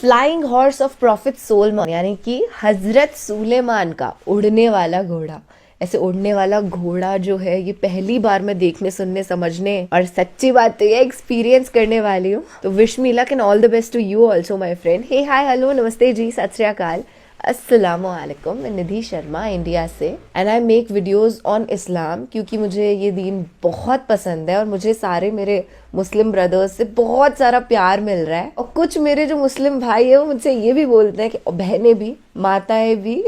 Flying horse of profit सोलमान यानी कि हजरत सुलेमान का उड़ने वाला घोड़ा। ऐसे उड़ने वाला घोड़ा जो है ये पहली बार मैं देखने सुनने समझने और सच्ची बात तो ये एक्सपीरियंस करने वाली हूँ। तो wish me luck and all the best to you also my friend. Hey hi hello नमस्ते जी सत श्री अकाल अस्सलाम वालेकुम। मैं निधि शर्मा इंडिया से and I make videos on Islam क्योंकि मुझे ये दीन बहुत पसंद है और मुझे सारे मेरे मुस्लिम ब्रदर्स से बहुत सारा प्यार मिल रहा है। और कुछ मेरे जो मुस्लिम भाई है वो मुझसे ये भी बोलते हैं कि बहनें भी माताएं भी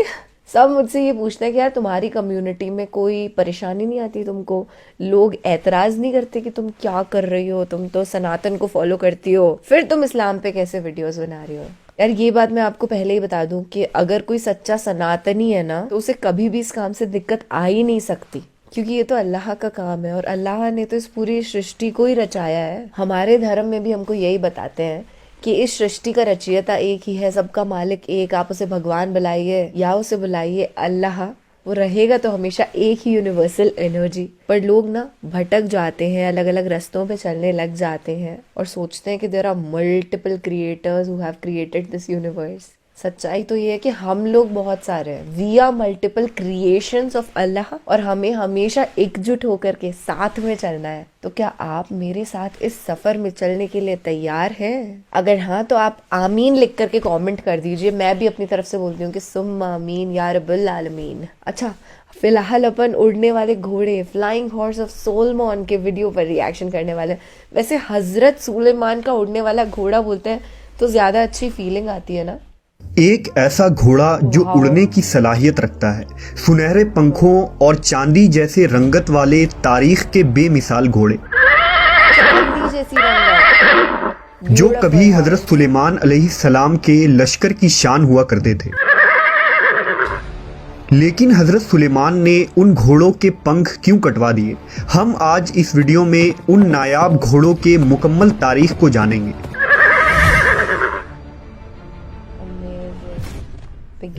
सब मुझसे ये पूछते हैं कि यार तुम्हारी कम्युनिटी में कोई परेशानी नहीं आती, तुमको लोग एतराज़ नहीं करते कि तुम क्या कर रही हो, तुम तो सनातन को फॉलो करती हो, फिर तुम इस्लाम पे कैसे वीडियोस बना रही हो। यार ये बात मैं आपको पहले ही बता दूं कि अगर कोई सच्चा सनातनी है ना तो उसे कभी भी इस काम से दिक्कत आ ही नहीं सकती, क्योंकि ये तो अल्लाह का काम है और अल्लाह ने तो इस पूरी सृष्टि को ही रचाया है। हमारे धर्म में भी हमको यही बताते हैं कि इस सृष्टि का रचयिता एक ही है, सबका मालिक एक, आप उसे भगवान बुलाइए या उसे बुलाइए अल्लाह, वो रहेगा तो हमेशा एक ही यूनिवर्सल एनर्जी। पर लोग ना भटक जाते हैं, अलग अलग रास्तों पे चलने लग जाते हैं और सोचते हैं कि there are multiple creators who have created this universe. सच्चाई तो ये है कि हम लोग बहुत सारे हैं, we are multiple creations of Allah और हमें हमेशा एकजुट होकर के साथ में चलना है। तो क्या आप मेरे साथ इस सफर में चलने के लिए तैयार हैं? अगर हाँ तो आप आमीन लिख करके कमेंट कर दीजिए। मैं भी अपनी तरफ से बोलती हूँ कि सुम्मा आमीन या रब्बुल आलमीन। अच्छा, फिलहाल अपन उड़ने वाले घोड़े फ्लाइंग हॉर्स ऑफ सोलमान के वीडियो पर रिएक्शन करने वाले। वैसे हजरत सुलेमान का उड़ने वाला घोड़ा बोलते हैं तो ज्यादा अच्छी फीलिंग आती है ना। एक ऐसा घोड़ा जो उड़ने की सलाहियत रखता है, सुनहरे पंखों और चांदी जैसे रंगत वाले तारीख के बेमिसाल घोड़े जो कभी हजरत सुलेमान अलैहिस्सलाम के लश्कर की शान हुआ करते थे। लेकिन हजरत सुलेमान ने उन घोड़ों के पंख क्यों कटवा दिए? हम आज इस वीडियो में उन नायाब घोड़ों के मुकम्मल तारीख को जानेंगे।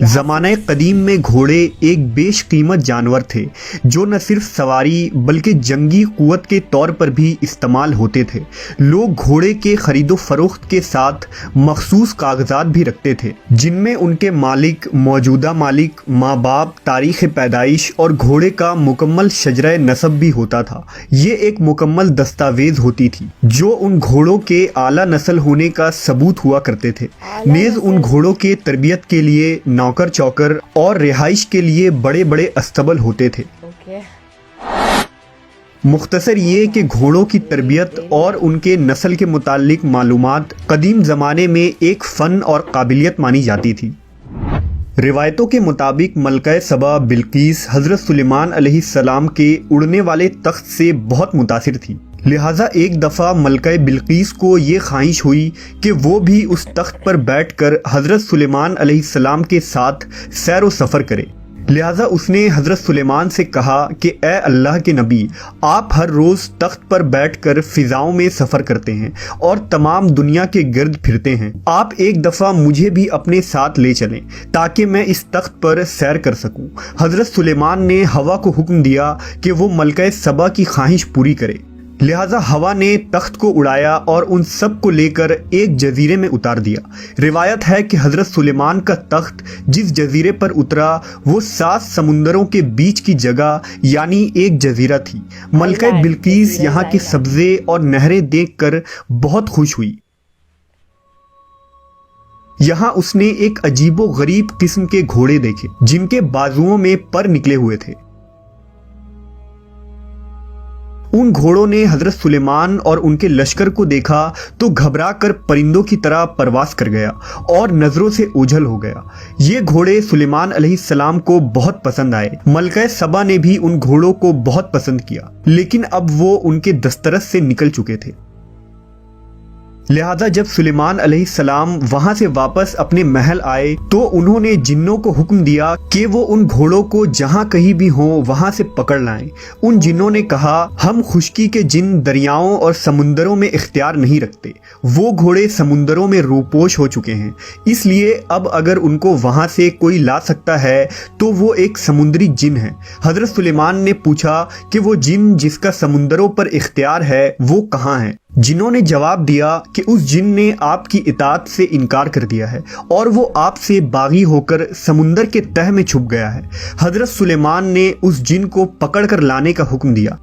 ज़माने कदीम में घोड़े एक बेशकीमत जानवर थे जो न सिर्फ सवारी बल्कि जंगी कुव्वत के तौर पर भी इस्तेमाल होते थे। लोग घोड़े के खरीदो फरोख्त के साथ मखसूस कागजात भी रखते थे जिनमें उनके मालिक, मौजूदा मालिक, माँ बाप, तारीख़ पैदाइश और घोड़े का मुकम्मल शजरा नसब भी होता था। ये एक मुकम्मल दस्तावेज होती थी जो उन घोड़ों के आला नस्ल होने का सबूत हुआ करते थे। नेज़ उन घोड़ों के तरबियत के लिए नौकर चौकर और रिहाइश के लिए बड़े बड़े अस्तबल होते थे। मुख्तसर ये कि घोड़ों की तरबियत और उनके नस्ल के मुतालिक मालूमात कदीम ज़माने में एक फ़न और काबिलियत मानी जाती थी। रिवायतों के मुताबिक मलका सबा बिल्कीस हज़रत सुलेमान अलैहिस्सलाम के उड़ने वाले तख्त से बहुत मुतासिर थी। लिहाजा एक दफ़ा मलका बिल्कीस को ये ख्वाहिश हुई कि वो भी उस तख्त पर बैठकर हज़रत सुलेमान अलैहिस्सलाम के साथ सैर व सफ़र करे। लिहाजा उसने हज़रत सुलेमान से कहा कि ए अल्लाह के नबी, आप हर रोज़ तख्त पर बैठकर फ़िज़ाओं में सफ़र करते हैं और तमाम दुनिया के गिर्द फिरते हैं, आप एक दफ़ा मुझे भी अपने साथ ले चलें ताकि मैं इस तख्त पर सैर कर सकूं। हज़रत सुलेमान ने हवा को हुक्म दिया कि वो मलका सबा की ख्वाहिश पूरी करे। लिहाजा हवा ने तख्त को उड़ाया और उन सब को लेकर एक जजीरे में उतार दिया। रिवायत है कि हज़रत सुलेमान का तख्त जिस जजीरे पर उतरा वो 7 समुंदरों के बीच की जगह यानी एक जजीरा थी। मलका बिल्कीस यहाँ के सब्ज़े और नहरें देखकर बहुत खुश हुई। यहाँ उसने एक अजीबो गरीब किस्म के घोड़े देखे जिनके बाजुओं में पर निकले हुए थे। उन घोड़ों ने हजरत सुलेमान और उनके लश्कर को देखा तो घबरा कर परिंदों की तरह परवास कर गया और नजरों से ओझल हो गया। ये घोड़े सुलेमान अलैहिस्सलाम को बहुत पसंद आए। मलका सबा ने भी उन घोड़ों को बहुत पसंद किया, लेकिन अब वो उनके दस्तरस से निकल चुके थे। लिहाजा जब सुलेमान अलैहिस्सलाम वहां से वापस अपने महल आए तो उन्होंने जिन्नों को हुक्म दिया कि वो उन घोड़ों को जहां कहीं भी हो वहां से पकड़ लाएं। उन जिन्नों ने कहा, हम खुश्की के जिन दरियाओं और समुंदरों में इख्तियार नहीं रखते, وہ گھوڑے سمندروں میں روپوش ہو چکے ہیں، اس لیے اب اگر ان کو وہاں سے کوئی لا سکتا ہے تو وہ ایک سمندری جن ہے۔ حضرت سلیمان نے پوچھا کہ وہ جن جس کا سمندروں پر اختیار ہے وہ کہاں ہے؟ جنہوں نے جواب دیا کہ اس جن نے آپ کی اطاعت سے انکار کر دیا ہے اور وہ آپ سے باغی ہو کر سمندر کے تہ میں چھپ گیا ہے۔ حضرت سلیمان نے اس جن کو پکڑ کر لانے کا حکم دیا۔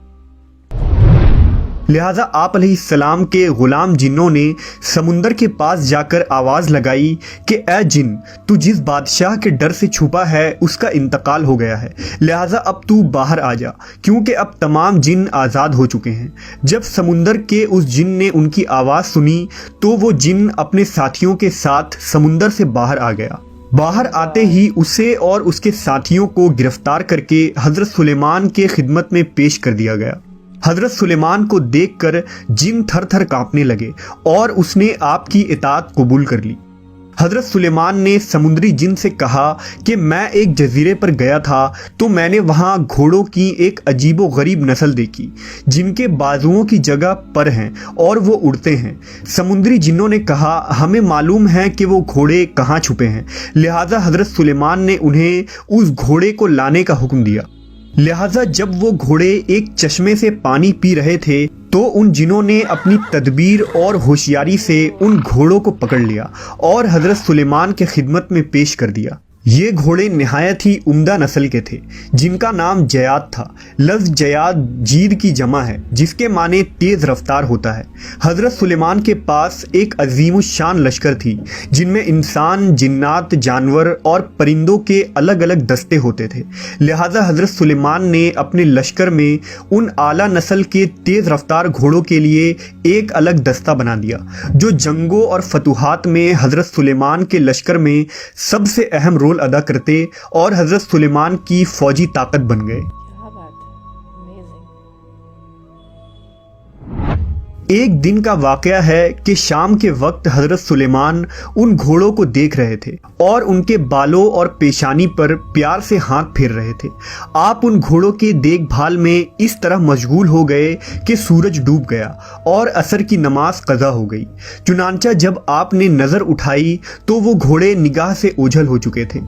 لہٰذا آپ علیہ السلام کے غلام جنوں نے سمندر کے پاس جا کر آواز لگائی کہ اے جن، تو جس بادشاہ کے ڈر سے چھپا ہے اس کا انتقال ہو گیا ہے، لہٰذا اب تو باہر آ جا، کیونکہ اب تمام جن آزاد ہو چکے ہیں۔ جب سمندر کے اس جن نے ان کی آواز سنی تو وہ جن اپنے ساتھیوں کے ساتھ سمندر سے باہر آ گیا۔ باہر آتے ہی اسے اور اس کے ساتھیوں کو گرفتار کر کے حضرت سلیمان کے خدمت میں پیش کر دیا گیا۔ حضرت سلیمان کو دیکھ کر جن تھر تھر کانپنے لگے اور اس نے آپ کی اطاعت قبول کر لی۔ حضرت سلیمان نے سمندری جن سے کہا کہ میں ایک جزیرے پر گیا تھا تو میں نے وہاں گھوڑوں کی ایک عجیب و غریب نسل دیکھی جن کے بازوؤں کی جگہ پر ہیں اور وہ اڑتے ہیں۔ سمندری جنوں نے کہا ہمیں معلوم ہے کہ وہ گھوڑے کہاں چھپے ہیں، لہٰذا حضرت سلیمان نے انہیں اس گھوڑے کو لانے کا حکم دیا۔ لہٰذا جب وہ گھوڑے ایک چشمے سے پانی پی رہے تھے تو ان جنوں نے اپنی تدبیر اور ہوشیاری سے ان گھوڑوں کو پکڑ لیا اور حضرت سلیمان کے خدمت میں پیش کر دیا۔ یہ گھوڑے نہایت ہی عمدہ نسل کے تھے جن کا نام جیاد تھا۔ لفظ جیاد جید کی جمع ہے جس کے معنی تیز رفتار ہوتا ہے۔ حضرت سلیمان کے پاس ایک عظیم الشان لشکر تھی جن میں انسان، جنات، جانور اور پرندوں کے الگ الگ دستے ہوتے تھے، لہٰذا حضرت سلیمان نے اپنے لشکر میں ان اعلیٰ نسل کے تیز رفتار گھوڑوں کے لیے ایک الگ دستہ بنا دیا جو جنگوں اور فتوحات میں حضرت سلیمان کے لشکر میں سب سے اہم رول ادا کرتے اور حضرت سلیمان کی فوجی طاقت بن گئے۔ ایک دن کا واقعہ ہے کہ شام کے وقت حضرت سلیمان ان گھوڑوں کو دیکھ رہے تھے اور ان کے بالوں اور پیشانی پر پیار سے ہاتھ پھیر رہے تھے۔ آپ ان گھوڑوں کے دیکھ بھال میں اس طرح مشغول ہو گئے کہ سورج ڈوب گیا اور عصر کی نماز قضا ہو گئی۔ چنانچہ جب آپ نے نظر اٹھائی تو وہ گھوڑے نگاہ سے اوجھل ہو چکے تھے۔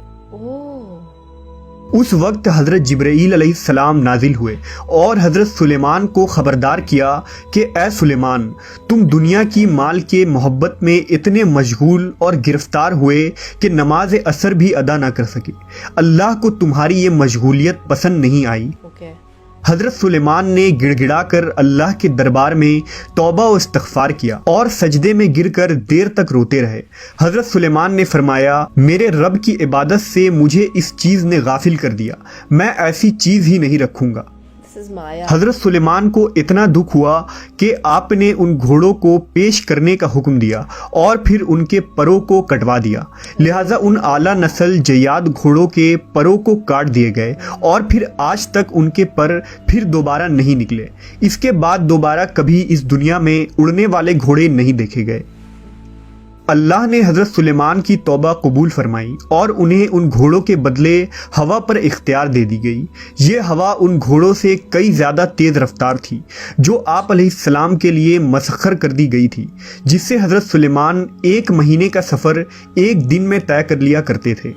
اس وقت حضرت جبرائیل علیہ السلام نازل ہوئے اور حضرت سلیمان کو خبردار کیا کہ اے سلیمان، تم دنیا کی مال کے محبت میں اتنے مشغول اور گرفتار ہوئے کہ نماز عصر بھی ادا نہ کر سکے۔ اللہ کو تمہاری یہ مشغولیت پسند نہیں آئی۔ حضرت سلیمان نے گڑ گڑا کر اللہ کے دربار میں توبہ و استغفار کیا اور سجدے میں گر کر دیر تک روتے رہے۔ حضرت سلیمان نے فرمایا میرے رب کی عبادت سے مجھے اس چیز نے غافل کر دیا، میں ایسی چیز ہی نہیں رکھوں گا۔ حضرت سلیمان کو اتنا دکھ ہوا کہ آپ نے ان گھوڑوں کو پیش کرنے کا حکم دیا اور پھر ان کے پروں کو کٹوا دیا، لہٰذا ان اعلیٰ نسل جیاد گھوڑوں کے پروں کو کاٹ دیے گئے اور پھر آج تک ان کے پر پھر دوبارہ نہیں نکلے۔ اس کے بعد دوبارہ کبھی اس دنیا میں اڑنے والے گھوڑے نہیں دیکھے گئے۔ اللہ نے حضرت سلیمان کی توبہ قبول فرمائی اور انہیں ان گھوڑوں کے بدلے ہوا پر اختیار دے دی گئی۔ یہ ہوا ان گھوڑوں سے کئی زیادہ تیز رفتار تھی جو آپ علیہ السلام کے لیے مسخر کر دی گئی تھی، جس سے حضرت سلیمان 1 مہینے کا سفر 1 دن میں طے کر لیا کرتے تھے۔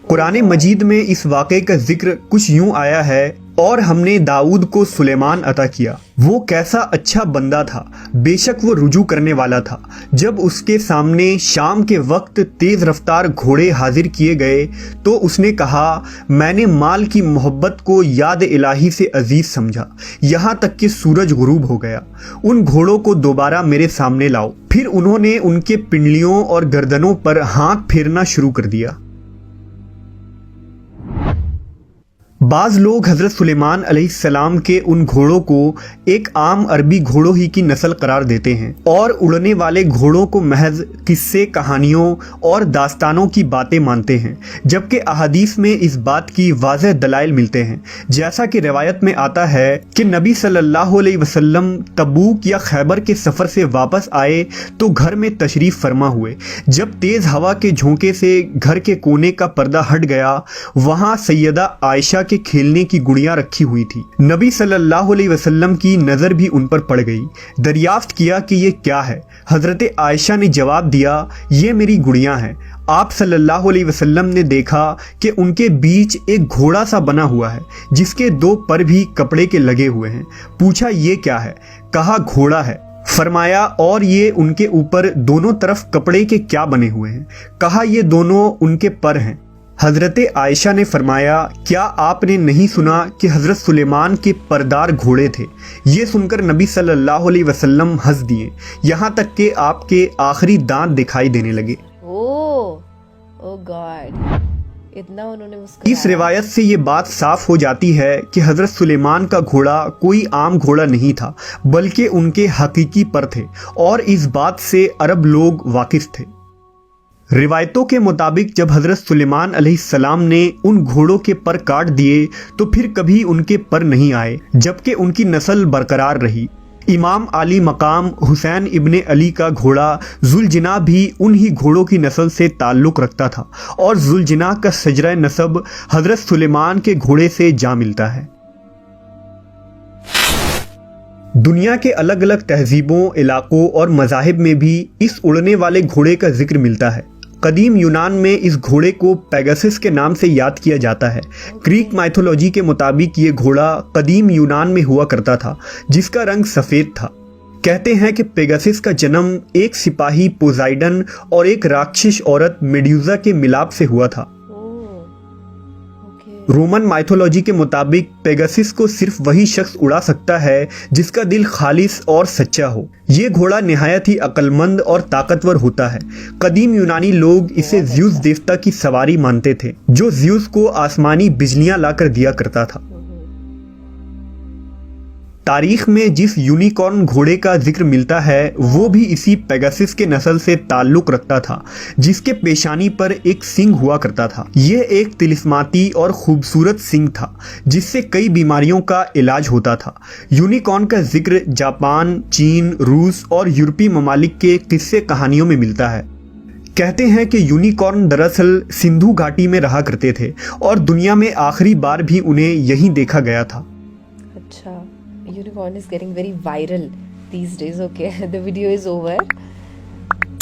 قرآن مجید میں اس واقعے کا ذکر کچھ یوں آیا ہے، اور ہم نے داؤد کو سلیمان عطا کیا، وہ کیسا اچھا بندہ تھا، بے شک وہ رجوع کرنے والا تھا۔ جب اس کے سامنے شام کے وقت تیز رفتار گھوڑے حاضر کیے گئے تو اس نے کہا میں نے مال کی محبت کو یاد الہی سے عزیز سمجھا، یہاں تک کہ سورج غروب ہو گیا۔ ان گھوڑوں کو دوبارہ میرے سامنے لاؤ۔ پھر انہوں نے ان کے پنڈلیوں اور گردنوں پر ہاتھ پھیرنا شروع کر دیا۔ بعض لوگ حضرت سلیمان علیہ السلام کے ان گھوڑوں کو ایک عام عربی گھوڑوں ہی کی نسل قرار دیتے ہیں اور اڑنے والے گھوڑوں کو محض قصے، کہانیوں اور داستانوں کی باتیں مانتے ہیں، جبکہ احادیث میں اس بات کی واضح دلائل ملتے ہیں۔ جیسا کہ روایت میں آتا ہے کہ نبی صلی اللہ علیہ وسلم تبوک یا خیبر کے سفر سے واپس آئے تو گھر میں تشریف فرما ہوئے۔ جب تیز ہوا کے جھونکے سے گھر کے کونے کا پردہ ہٹ گیا، وہاں سیدہ عائشہ के खेलने की गुड़ियां रखी हुई थी। नबी सल्लल्लाहु अलैहि वसल्लम की नज़र भी उन पर पड़ गई। दरियाफ्त किया कि ये क्या है। हज़रत आयशा ने जवाब दिया, ये मेरी गुड़ियां हैं। आप सल्लल्लाहु अलैहि वसल्लम ने देखा कि उनके बीच एक घोड़ा सा बना हुआ है जिसके 2 पर भी कपड़े के लगे हुए हैं। पूछा ये क्या है? कहा घोड़ा है। फरमाया और ये उनके ऊपर दोनों तरफ कपड़े के क्या बने हुए हैं? कहा ये दोनों उनके पर हैं। हजरत आयशा ने फरमाया, क्या आपने नहीं सुना कि हजरत सुलेमान के परदार घोड़े थे? ये सुनकर नबी सल्लल्लाहु अलैहि वसल्लम हंस दिए, यहाँ तक कि आपके आखिरी दांत दिखाई देने लगे। ओ गॉड, इतना उन्होंने मुस्कुराया। इस रिवायत से ये बात साफ हो जाती है कि हजरत सुलेमान का घोड़ा कोई आम घोड़ा नहीं था, बल्कि उनके हकीकी पर थे, और इस बात से अरब लोग वाकिफ थे। रिवायतों के मुताबिक जब हजरत सुलेमान अलैहिस्सलाम ने उन घोड़ों के पर काट दिए तो फिर कभी उनके पर नहीं आए, जबकि उनकी नस्ल बरकरार रही। इमाम आली मकाम हुसैन इब्ने अली का घोड़ा जुलजना भी उन ही घोड़ों की नस्ल से ताल्लुक़ रखता था, और जुलजना का सजरा नसब हजरत सुलेमान के घोड़े से जा मिलता है। दुनिया के अलग अलग तहजीबों, इलाकों और मज़ाहिब में भी इस उड़ने वाले घोड़े का जिक्र मिलता है। कदीम यूनान में इस घोड़े को पेगासस के नाम से याद किया जाता है। ग्रीक माइथोलॉजी के मुताबिक ये घोड़ा कदीम यूनान में हुआ करता था, जिसका रंग सफ़ेद था। कहते हैं कि पेगासस का जन्म एक सिपाही पोजाइडन और एक राक्षस औरत मेड्यूजा के मिलाप से हुआ था। रोमन माइथोलॉजी के मुताबिक पेगासस को सिर्फ वही शख्स उड़ा सकता है जिसका दिल खालिस और सच्चा हो। ये घोड़ा निहायत ही अक्लमंद और ताकतवर होता है। कदीम यूनानी लोग इसे ज़्यूस देवता की सवारी मानते थे, जो ज़्यूस को आसमानी बिजलियां लाकर दिया करता था। तारीख में जिस यूनिकॉर्न घोड़े का जिक्र मिलता है वो भी इसी पेगासस के नस्ल से ताल्लुक़ रखता था, जिसके पेशानी पर एक सींग हुआ करता था। यह एक तिलिस्माती और खूबसूरत सींग था जिससे कई बीमारियों का इलाज होता था। यूनिकॉर्न का जिक्र जापान, चीन, रूस और यूरोपीय ममालिक के किस्से कहानियों में मिलता है। कहते हैं कि यूनिकॉर्न दरअसल सिंधु घाटी में रहा करते थे और दुनिया में आखिरी बार भी उन्हें यहीं देखा गया था। अच्छा, unicorn is getting very viral these days. Okay, the video is over.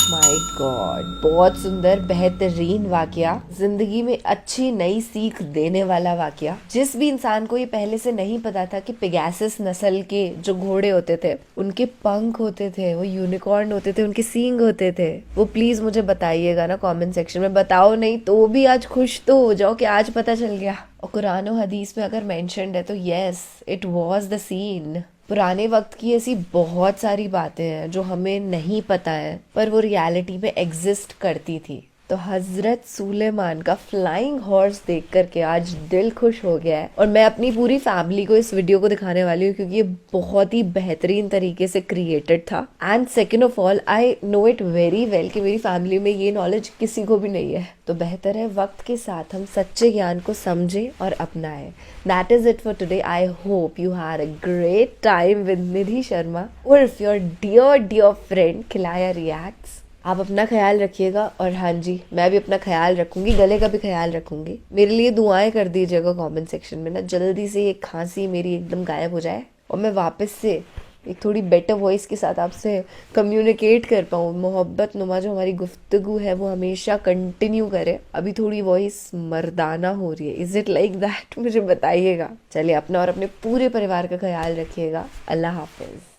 My God, बहुत सुंदर बेहतरीन वाकया, जिंदगी में अच्छी नई सीख देने वाला वाकया। जिस भी इंसान को ये पहले से नहीं पता था कि पेगासस नस्ल के जो घोड़े होते थे उनके पंख होते थे, वो यूनिकॉर्न होते थे, उनके सींग होते थे, वो प्लीज मुझे बताइएगा ना कमेंट सेक्शन में। बताओ नहीं तो भी आज खुश तो हो जाओ कि आज पता चल गया। और कुरान और हदीस में अगर मेंशन्ड है तो yes, it was the scene. पुराने वक्त की ऐसी बहुत सारी बातें हैं जो हमें नहीं पता है पर वो रियलिटी में एग्जिस्ट करती थी। तो हजरत सुलेमान का फ्लाइंग हॉर्स देख करके आज दिल खुश हो गया है, और मैं अपनी पूरी फैमिली को इस वीडियो को दिखाने वाली हूँ क्योंकि ये बहुत ही बेहतरीन तरीके से क्रिएटेड था। And second of all I know it very well कि मेरी फैमिली में ये नॉलेज किसी को भी नहीं है, तो बेहतर है वक्त के साथ हम सच्चे ज्ञान को समझें और अपनाएं। That is it for today. I hope you had a great time with Nidhi Sharma उर्फ योर डियर फ्रेंड खिलाया रिएक्ट्स। आप अपना ख्याल रखिएगा, और हाँ जी, मैं भी अपना ख्याल रखूंगी, गले का भी ख्याल रखूंगी। मेरे लिए दुआएं कर दीजिएगा कमेंट सेक्शन में ना, जल्दी से ये खांसी मेरी एकदम गायब हो जाए और मैं वापस से एक थोड़ी बेटर वॉइस के साथ आपसे कम्युनिकेट कर पाऊँ। मोहब्बत नुमा जो हमारी गुफ्तगू है वो हमेशा कंटिन्यू करे। अभी थोड़ी वॉइस मर्दाना हो रही है, इज इट लाइक दैट? मुझे बताइएगा। चलिए, अपना और अपने पूरे परिवार का ख्याल रखिएगा। अल्लाह हाफिज।